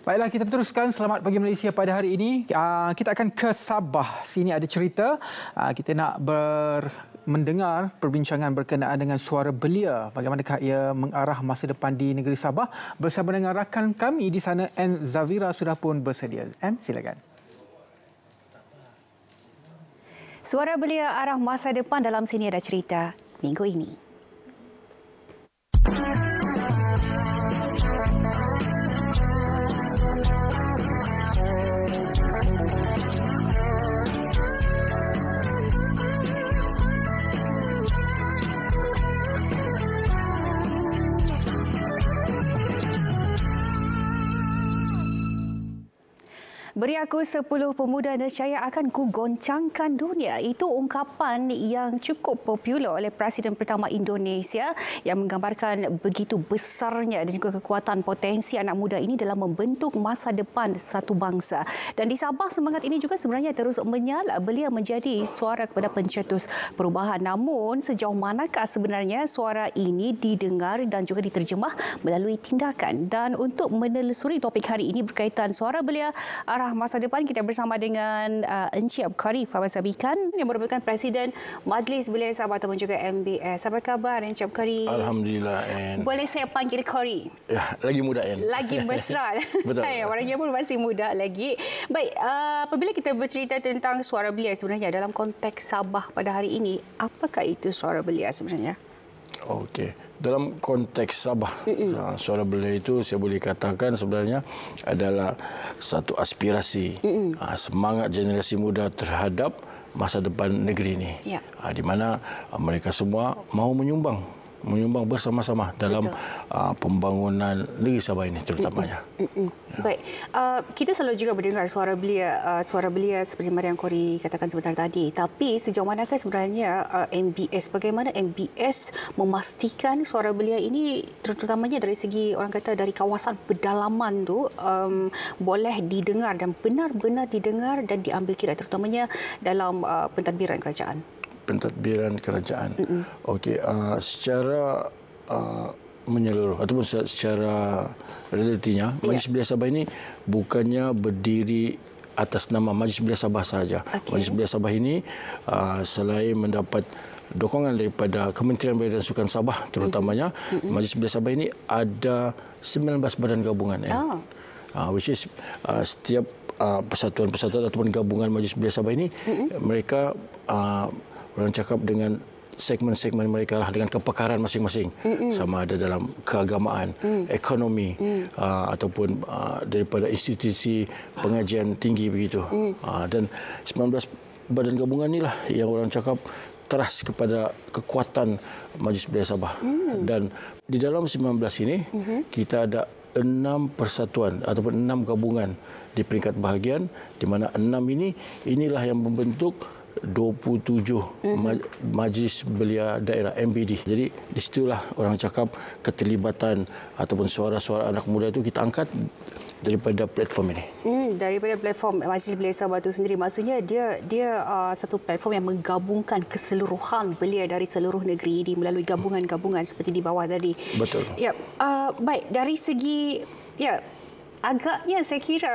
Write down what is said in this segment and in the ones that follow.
Baiklah, kita teruskan. Selamat pagi Malaysia pada hari ini. Kita akan ke Sabah. Sini ada cerita. Kita nak mendengar perbincangan berkenaan dengan suara belia. Bagaimanakah ia mengarah masa depan di negeri Sabah. Bersama dengan rakan kami di sana, Ann Zavira sudah pun bersedia. Ann, silakan. Suara belia arah masa depan dalam Sini Ada Cerita minggu ini. Beri aku 10 pemuda nescaya akan kugoncangkan dunia. Itu ungkapan yang cukup popular oleh Presiden pertama Indonesia yang menggambarkan begitu besarnya dan juga kekuatan potensi anak muda ini dalam membentuk masa depan satu bangsa. Dan di Sabah, semangat ini juga sebenarnya terus menyala. Belia menjadi suara kepada pencetus perubahan. Namun, sejauh manakah sebenarnya suara ini didengar dan juga diterjemah melalui tindakan? Dan untuk menelusuri topik hari ini berkaitan suara belia arah masa depan, kita bersama dengan Encik Abkari Fawaz Abikan yang merupakan Presiden Majlis Belia Sabah ataupun juga MBS. Apa khabar Encik Abkari? Alhamdulillah, Ann. Boleh saya panggil Kari? Ya, lagi muda, Ann. Lagi mesra. Betul. Orangnya pun masih muda lagi. Baik, apabila kita bercerita tentang suara belia sebenarnya dalam konteks Sabah pada hari ini, apakah itu suara belia sebenarnya? Okey. Dalam konteks Sabah, suara belia itu saya boleh katakan sebenarnya adalah satu aspirasi, semangat generasi muda terhadap masa depan negeri ini. Ya. Di mana mereka semua mahu menyumbang bersama-sama dalam pembangunan negeri Sabah ini terutamanya. Ya. Baik, kita selalu juga mendengar suara belia seperti mana yang Kori katakan sebentar tadi. Tapi sejauh manakah sebenarnya MBS, bagaimana MBS memastikan suara belia ini terutamanya dari segi orang kata dari kawasan pedalaman tu boleh didengar dan benar-benar didengar dan diambil kira terutamanya dalam pentadbiran kerajaan? Pentadbiran kerajaan. Okey, secara menyeluruh ataupun secara realitinya, Majlis Belia Sabah ini bukannya berdiri atas nama Majlis Belia Sabah sahaja. Majlis Belia Sabah ini selain mendapat dokongan daripada Kementerian Belia dan Sukan Sabah terutamanya, Majlis Belia Sabah ini ada 19 badan gabungan. Which is setiap persatuan-persatuan ataupun gabungan Majlis Belia Sabah ini mereka orang cakap dengan segmen-segmen mereka lah, dengan kepakaran masing-masing, sama ada dalam keagamaan, ekonomi, ataupun daripada institusi pengajian tinggi begitu. Dan 19 badan gabungan inilah yang orang cakap teras kepada kekuatan Majlis Belia Sabah. Dan di dalam 19 ini kita ada 6 persatuan ataupun 6 gabungan di peringkat bahagian, di mana 6 inilah yang membentuk 27 Majlis Belia Daerah MBD. Jadi di situlah orang cakap keterlibatan ataupun suara-suara anak muda itu kita angkat daripada platform ini. Daripada platform Majlis Belia Sabah itu sendiri, maksudnya dia satu platform yang menggabungkan keseluruhan belia dari seluruh negeri ini melalui gabungan-gabungan seperti di bawah tadi. Betul. Ya, baik, dari segi agaknya saya kira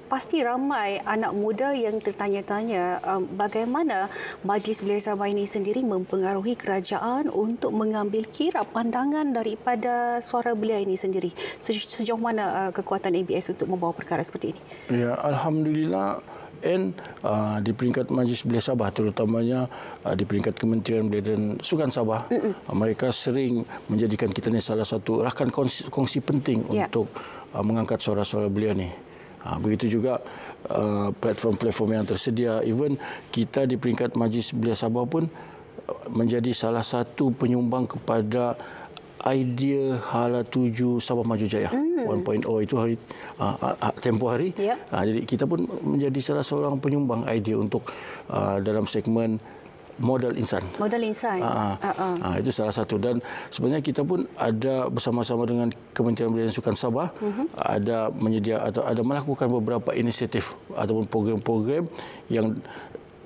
pasti ramai anak muda yang tertanya-tanya bagaimana Majlis Belia Sabah ini sendiri mempengaruhi kerajaan untuk mengambil kira pandangan daripada suara belia ini sendiri. Sejauh mana kekuatan MBS untuk membawa perkara seperti ini? Ya, Alhamdulillah. Di peringkat Majlis Belia Sabah terutamanya di peringkat Kementerian Belia dan Sukan Sabah, mereka sering menjadikan kita ni salah satu rakan kongsi penting untuk mengangkat suara-suara belia ni. Begitu juga platform-platform yang tersedia. Even kita di peringkat Majlis Belia Sabah pun menjadi salah satu penyumbang kepada idea Hala 7 Sabah Maju Jaya 1.0 itu hari tempoh hari. Jadi kita pun menjadi salah seorang penyumbang idea untuk dalam segmen modal insan. Modal insan. Itu salah satu. Dan sebenarnya kita pun ada bersama-sama dengan Kementerian Belia dan Sukan Sabah ada atau ada melakukan beberapa inisiatif ataupun program-program yang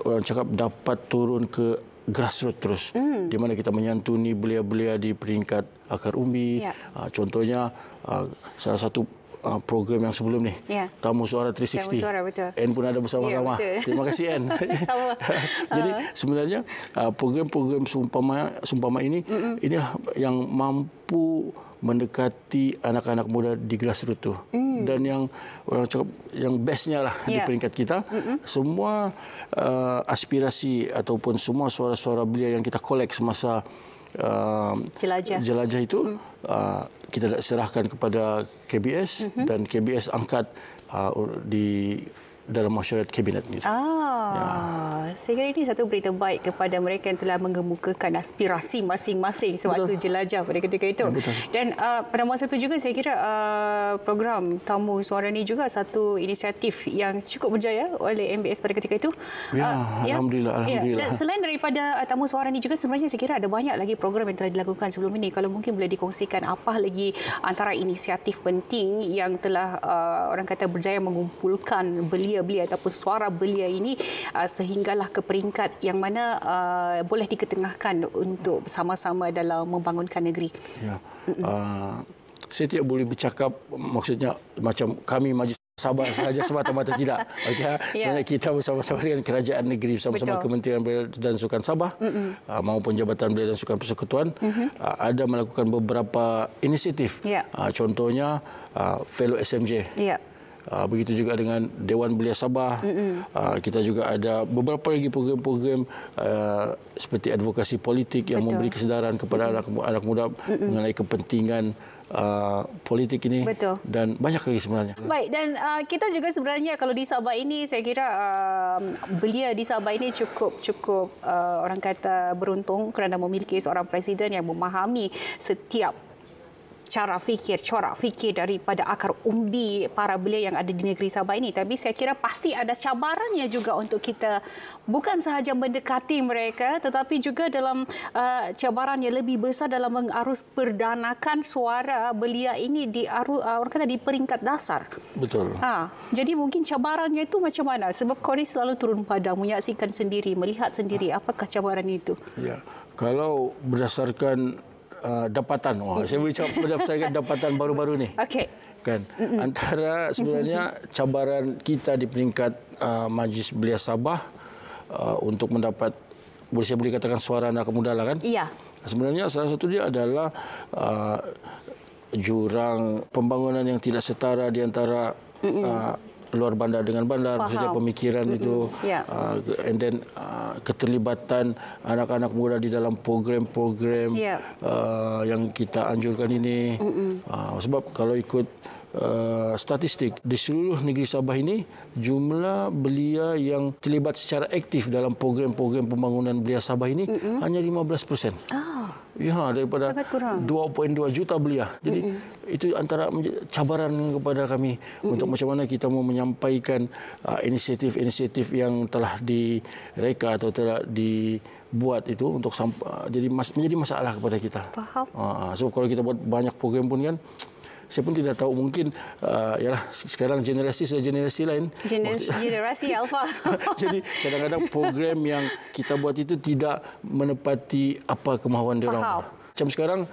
orang cakap dapat turun ke grassroots terus, di mana kita menyantuni belia-belia di peringkat akar umbi. Contohnya salah satu program yang sebelum ni. Ya. Tamu Suara 360. Tamu Suara, betul. Anne pun ada bersama-sama. Ya, Terima kasih Anne. Sama. Jadi sebenarnya program-program seumpama ini inilah yang mampu mendekati anak-anak muda di grassroots tu. Dan yang orang cakap yang bestnya lah di peringkat kita, semua aspirasi ataupun semua suara-suara belia yang kita kolek semasa jelajah itu kita serahkan kepada KBS dan KBS angkat di dalam masyarakat kabinet. Saya kira ini satu berita baik kepada mereka yang telah mengemukakan aspirasi masing-masing sewaktu jelajah pada ketika itu. Dan pada masa itu juga saya kira program Tamu Suara ini juga satu inisiatif yang cukup berjaya oleh MBS pada ketika itu. Alhamdulillah. Dan selain daripada Tamu Suara ini juga sebenarnya saya kira ada banyak lagi program yang telah dilakukan sebelum ini. Kalau mungkin boleh dikongsikan apa lagi antara inisiatif penting yang telah orang kata berjaya mengumpulkan belia-belia ataupun suara belia ini sehinggalah ke peringkat yang mana boleh diketengahkan untuk bersama-sama dalam membangunkan negeri. Saya tidak boleh bercakap maksudnya macam kami Majlis Sabah sahaja semata-mata tidak. Sebenarnya kita bersama-sama dengan kerajaan negeri bersama-sama Kementerian Belia dan Sukan Sabah maupun Jabatan Belia dan Sukan Persekutuan ada melakukan beberapa inisiatif. Contohnya Fellow SMJ. Begitu juga dengan Dewan Belia Sabah. Kita juga ada beberapa lagi program-program seperti advokasi politik yang memberi kesedaran kepada anak muda mengenai kepentingan politik ini. Dan banyak lagi sebenarnya. Baik, dan kita juga sebenarnya kalau di Sabah ini saya kira belia di Sabah ini cukup orang kata beruntung kerana memiliki seorang presiden yang memahami setiap corak fikir daripada akar umbi para belia yang ada di negeri Sabah ini. Tapi saya kira pasti ada cabarannya juga untuk kita bukan sahaja mendekati mereka tetapi juga dalam cabaran yang lebih besar dalam mengarus perdanakan suara belia ini di orang kata di peringkat dasar. Betul. Jadi mungkin cabarannya itu macam mana? Sebab Kori selalu turun padang menyaksikan sendiri, melihat sendiri apakah cabaran itu. Ya. Kalau berdasarkan dapatan, saya boleh cakap berdasarkan dapatan baru-baru ni. Kan antara sebenarnya cabaran kita di peringkat Majlis Belia Sabah untuk mendapat saya boleh katakan suara anak muda lah kan. Sebenarnya salah satu dia adalah jurang pembangunan yang tidak setara di antara luar bandar dengan bandar, maksudnya pemikiran itu, and then keterlibatan anak-anak muda di dalam program-program yang kita anjurkan ini. Sebab kalau ikut statistik di seluruh negeri Sabah ini, jumlah belia yang terlibat secara aktif dalam program-program pembangunan belia Sabah ini hanya 15%. Daripada 2.2 juta belia. Jadi itu antara cabaran kepada kami untuk macam mana kita mau menyampaikan inisiatif-inisiatif yang telah direka atau telah dibuat itu untuk jadi menjadi masalah kepada kita. So kalau kita buat banyak program pun kan, saya pun tidak tahu, mungkin sekarang generasi lain. Generasi alfa. Jadi kadang-kadang program yang kita buat itu tidak menepati apa kemahuan diorang. Macam sekarang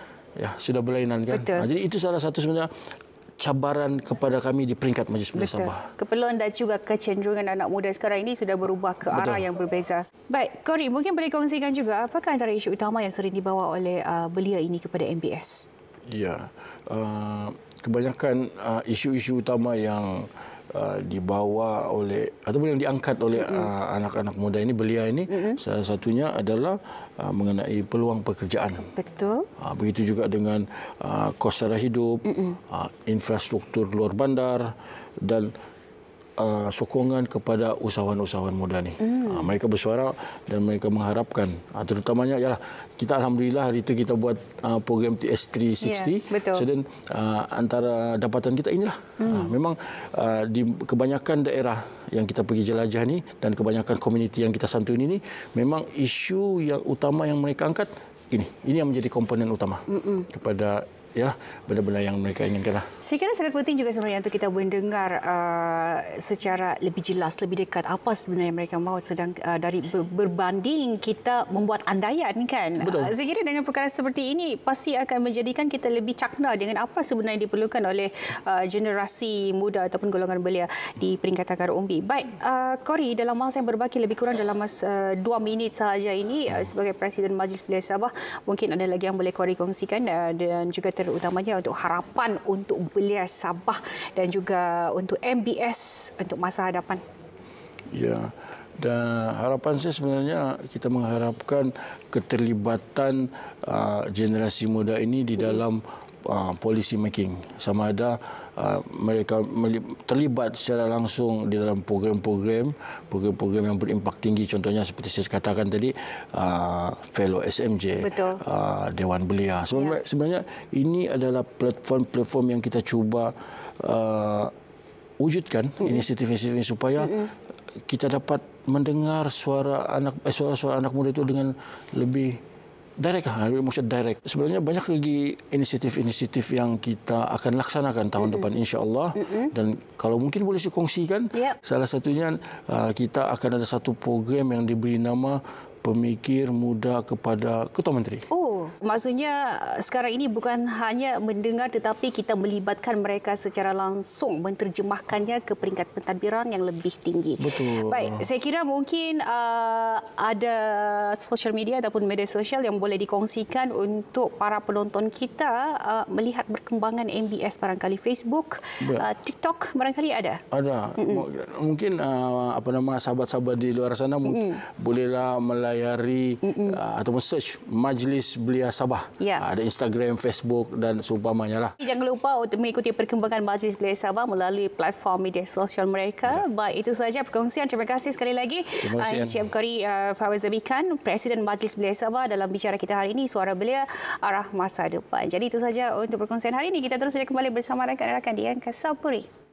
sudah berlainan kan. Jadi itu salah satu sebenarnya cabaran kepada kami di peringkat Majlis Belia Sabah. Keperluan dan juga kecenderungan anak muda sekarang ini sudah berubah ke arah yang berbeza. Baik, Kori, mungkin boleh kongsikan juga apakah antara isu utama yang sering dibawa oleh belia ini kepada MBS? Kebanyakan isu-isu utama yang dibawa oleh ataupun yang diangkat oleh anak-anak muda ini, belia ini, salah satunya adalah mengenai peluang pekerjaan. Begitu juga dengan kos sara hidup, infrastruktur luar bandar dan sokongan kepada usahawan-usahawan muda ni. Mereka bersuara dan mereka mengharapkan, terutamanya kita alhamdulillah hari itu kita buat program TS360. Dan antara dapatan kita inilah memang di kebanyakan daerah yang kita pergi jelajah ni dan kebanyakan komuniti yang kita santuni ini, memang isu yang utama yang mereka angkat ini yang menjadi komponen utama kepada benda-benda yang mereka inginkan lah. Saya kira sangat penting juga sebenarnya untuk kita mendengar secara lebih jelas, lebih dekat apa sebenarnya mereka mahu dari berbanding kita membuat andaian kan. Saya kira dengan perkara seperti ini pasti akan menjadikan kita lebih cakna dengan apa sebenarnya diperlukan oleh generasi muda ataupun golongan belia di peringkat akar umbi. Baik, Cory, dalam masa yang berbaki lebih kurang dalam masa 2 minit sahaja ini sebagai Presiden Majlis Belia Sabah, mungkin ada lagi yang boleh Cory kongsikan dan juga terutamanya untuk harapan untuk belia Sabah dan juga untuk MBS untuk masa hadapan. Ya, dan harapan saya sebenarnya kita mengharapkan keterlibatan generasi muda ini di dalam policy making, sama ada mereka terlibat secara langsung di dalam program-program yang berimpak tinggi, contohnya seperti saya katakan tadi, Fellow SMJ, Dewan Belia. Sebenarnya ini adalah platform-platform yang kita cuba wujudkan inisiatif-inisiatif ini supaya kita dapat mendengar suara anak muda itu dengan lebih direct lah, maksud direct. Sebenarnya banyak lagi inisiatif-inisiatif yang kita akan laksanakan tahun depan insya-Allah, dan kalau mungkin boleh saya kongsikan, salah satunya kita akan ada satu program yang diberi nama Pemikir Muda kepada Ketua Menteri. Oh, maksudnya sekarang ini bukan hanya mendengar tetapi kita melibatkan mereka secara langsung, menterjemahkannya ke peringkat pentadbiran yang lebih tinggi. Betul. Baik, saya kira mungkin ada sosial media ataupun media sosial yang boleh dikongsikan untuk para penonton kita melihat perkembangan MBS, barangkali Facebook, TikTok barangkali ada. Ada. Mungkin sahabat-sahabat di luar sana bolehlah melayari ataupun search Majlis Belia Sabah. Ada Instagram, Facebook dan seumpamanya lah. Jangan lupa untuk mengikuti perkembangan Majlis Belia Sabah melalui platform media sosial mereka. Baik, itu sahaja perkongsian. Terima kasih sekali lagi Encik Cory Fawaz Zabikan, Presiden Majlis Belia Sabah, dalam bicara kita hari ini, Suara Belia Arah Masa Depan. Jadi itu sahaja untuk perkongsian hari ini. Kita terus kembali bersama rakan-rakan di Angkasa Puri.